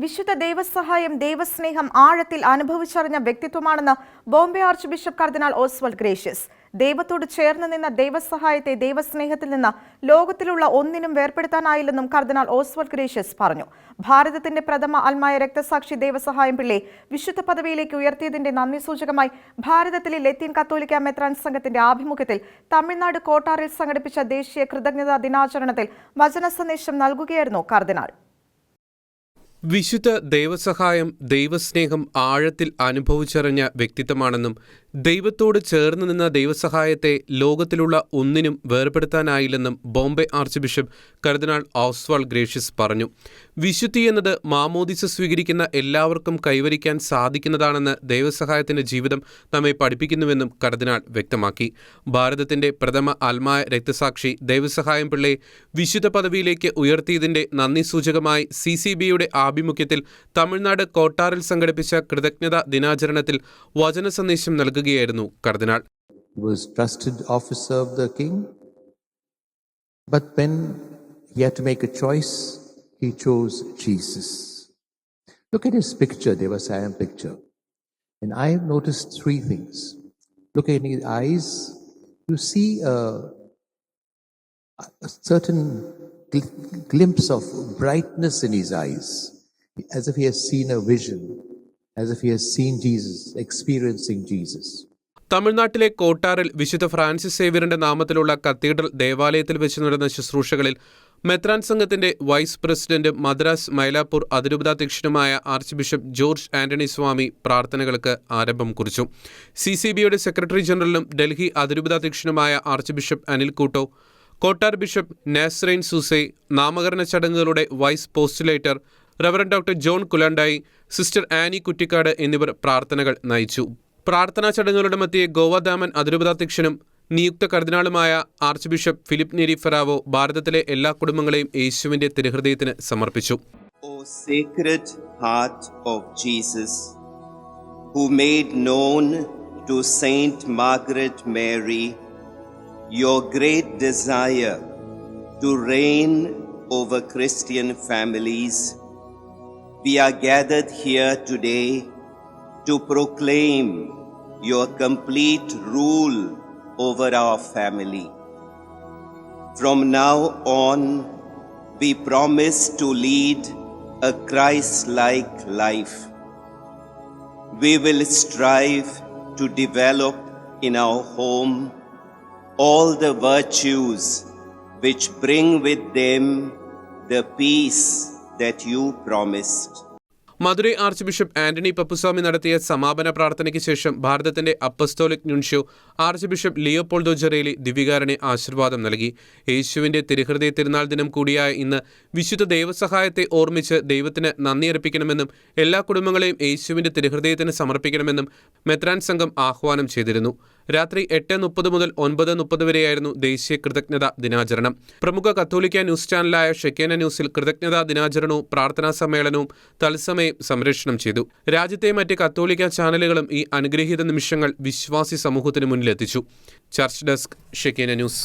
വിശുദ്ധ ദൈവസഹായം ദൈവസ്നേഹം ആഴത്തിൽ അനുഭവിച്ചറിഞ്ഞ വ്യക്തിത്വമാണെന്ന് ബോംബെ ആർച്ച് ബിഷപ്പ് കർദിനാൾ ഓസ്വാൾഡ് ഗ്രേഷ്യസ്. ദൈവത്തോട് ചേർന്ന് നിന്ന ദൈവസഹായത്തെ ദൈവസ്നേഹത്തിൽ നിന്ന് ലോകത്തിലുള്ള ഒന്നിനും വേർപെടുത്താനായില്ലെന്നും കർദിനാൾ ഓസ്വാൾഡ് ഗ്രേഷ്യസ് പറഞ്ഞു. ഭാരതത്തിന്റെ പ്രഥമ അൽമായ രക്തസാക്ഷി ദൈവസഹായം പിള്ളയെ വിശുദ്ധ പദവിയിലേക്ക് ഉയർത്തിയതിന്റെ നന്ദി സൂചകമായി ഭാരതത്തിലെ ലത്തീൻ കത്തോലിക്ക മെത്രാൻ സംഘത്തിന്റെ ആഭിമുഖ്യത്തിൽ തമിഴ്നാട് കോട്ടാറിൽ സംഘടിപ്പിച്ച ദേശീയ കൃതജ്ഞതാ ദിനാചരണത്തിൽ വചന സന്ദേശം നൽകുകയായിരുന്നു കർദിനാൾ. വിശുദ്ധ ദൈവസഹായം ദൈവസ്നേഹം ആഴത്തിൽ അനുഭവിച്ചറിഞ്ഞ വ്യക്തിത്വമാണെന്നും ദൈവത്തോട് ചേർന്ന് നിന്ന ദൈവസഹായത്തെ ലോകത്തിലുള്ള ഒന്നിനും വേർപെടുത്താനായില്ലെന്നും ബോംബെ ആർച്ച് ബിഷപ്പ് കർദിനാൾ ഓസ്വാൾഡ് ഗ്രേഷ്യസ് പറഞ്ഞു. വിശുദ്ധി എന്നത് മാമോദിസ സ്വീകരിക്കുന്ന എല്ലാവർക്കും കൈവരിക്കാൻ സാധിക്കുന്നതാണെന്ന് ദൈവസഹായത്തിന്റെ ജീവിതം നമ്മെ പഠിപ്പിക്കുന്നുവെന്നും കർദിനാൾ വ്യക്തമാക്കി. ഭാരതത്തിന്റെ പ്രഥമ അൽമായ രക്തസാക്ഷി ദൈവസഹായം പിള്ളയെ വിശുദ്ധ പദവിയിലേക്ക് ഉയർത്തിയതിന്റെ നന്ദി സൂചകമായി CCBയുടെ ആഭിമുഖ്യത്തിൽ തമിഴ്നാട് കോട്ടാറിൽ സംഘടിപ്പിച്ച കൃതജ്ഞതാ ദിനാചരണത്തിൽ വചന സന്ദേശം നൽകുകയായിരുന്നു കർദിനാൾ. He was trusted officer of the king, but when he had to make a choice, he chose Jesus. Look at his picture, Devasayam picture, and I have noticed three things. Look at his eyes. You see a certain glimpse of brightness in his eyes, as if he has seen a vision, as if he has seen Jesus, experiencing Jesus. തമിഴ്നാട്ടിലെ കോട്ടാറിൽ വിശുദ്ധ Francis സേവ്യറിന്റെ നാമത്തിലുള്ള cathedral ദേവാലയത്തിൽ വെച്ച് നടന്ന ശുശ്രൂഷകളിൽ മെത്രാൻ സംഘത്തിന്റെ vice പ്രസിഡന്റും മദ്രാസ് മൈലാപ്പൂർ അതിരൂപതാധ്യക്ഷനുമായ archbishop George Antonysamy പ്രാർത്ഥനകൾക്ക് ആരംഭം കുറിച്ചു. CCBയുടെ സെക്രട്ടറി ജനറലും ഡൽഹി അതിരൂപതാധ്യക്ഷനുമായ archbishop Anil Couto, Kottar bishop Nazarene Soosai, നാമകരണ ചടങ്ങുകളുടെ vice postulator reverend doctor John Kulandai, sister Annie Kuttikkad എന്നിവർ പ്രാർത്ഥനകൾ നയിച്ചു. പ്രാർത്ഥനാ ചടങ്ങുകളുടെ മധ്യേ ഗോവാദാമൻ അതിരൂപതാധ്യക്ഷനും നിയുക്ത കർദിനാളുമായ ആർച്ച് ബിഷപ്പ് ഫിലിപ്പ് നേരി ഫെറാവോ ഭാരതത്തിലെ എല്ലാ കുടുംബങ്ങളെയും യേശുവിന്റെ തിരുഹൃദയത്തിന് സമർപ്പിച്ചു. O sacred heart of Jesus, who made known to Saint Margaret Mary your great desire to reign over Christian families, we are gathered here today to proclaim your complete rule over our family. From now on, we promise to lead a Christ-like life. We will strive to develop in our home all the virtues which bring with them the peace that you promised. Madurai archbishop Antony Pappuswamy നടത്തിയ സമാപന പ്രാർത്ഥനയ്ക്ക് ശേഷം ഭാരതത്തിന്റെ apostolic nuncio archbishop Leopoldo Girelli ദിവ്യകാരുണ്യ ആശീർവാദം നൽകി. യേശുവിന്റെ തിരുഹൃദയ തിരുനാൾ ദിനം കൂടിയായ ഇന്ന് വിശുദ്ധ ദൈവസഹായത്തെ ഓർമ്മിച്ച് ദൈവത്തിന് നന്ദി അർപ്പിക്കണമെന്നും എല്ലാ കുടുംബങ്ങളെയും യേശുവിന്റെ തിരുഹൃദയത്തിന് സമർപ്പിക്കണമെന്നും മെത്രാൻ സംഘം ആഹ്വാനം ചെയ്തിരുന്നു. രാത്രി 8:30 മുതൽ 9:30 വരെയായിരുന്നു ദേശീയ കൃതജ്ഞതാ ദിനാചരണം. പ്രമുഖ കത്തോലിക്ക ന്യൂസ് ചാനലായ ഷെക്കേന ന്യൂസിൽ കൃതജ്ഞതാ ദിനാചരണവും പ്രാർത്ഥനാ സമ്മേളനവും തത്സമയം സംപ്രേഷണം ചെയ്തു. രാജ്യത്തെ മറ്റ് കത്തോലിക്ക ചാനലുകളും ഈ അനുഗ്രഹീത നിമിഷങ്ങൾ വിശ്വാസി സമൂഹത്തിന് മുന്നിലെത്തിച്ചു. Church desk, Shekinah news.